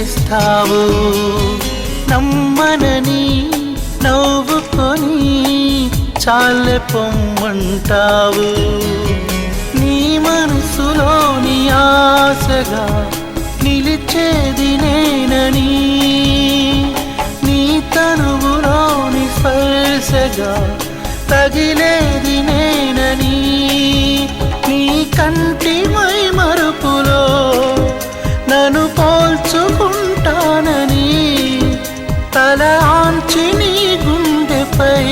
చేస్తావు, నమ్మనని నవ్వుకొని చాలే పొమ్మంటావు. నీ మనసులోని ఆశగా నిలిచేది నేనని, నీ తనువులోని స్పర్శగా తగిలేది నేనని, నీ కంటి మై మరుపులో నన్ను పోల్చుకుంటానని, తల ఆంచి నీ గుండెపై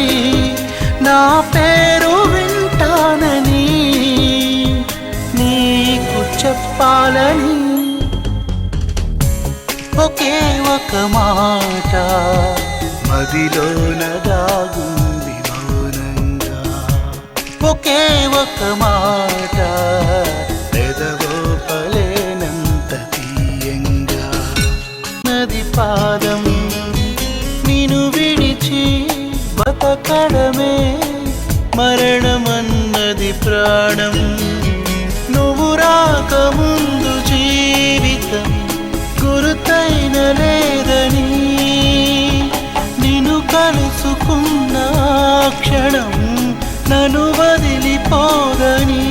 నా పేరు వింటానని నీకు చెప్పాలని ఒకే ఒక మాట మదిలోన దాగుంది మౌనంగా. ఒకే ఒక మాట పెదవో పలేనంత తీయంగా. నది పాదం నిన్ను విడిచి బతకడమే మరణమన్నది ప్రాణం. నువ్వు రాకముందు జీవితం గురుతైన లేదని, నిన్ను కలుసుకున్న క్షణం నన్ను వదిలిపోదని,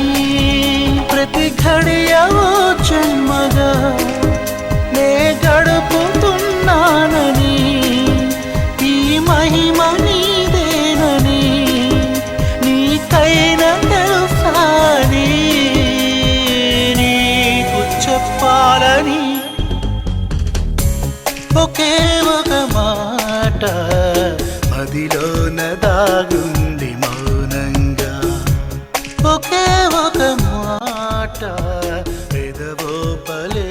ప్రతి ఘడియ ఓ జన్మగా నే గడుపుతున్నానని, ఈ మహిమ నీదేనని నీకైనా తెలుసాని నీకు చెప్పాలని ఒకే ఒక మాట మదిలోన దాగుంది మౌనంగా. ఒకే ఒక మాట పెదవో పలే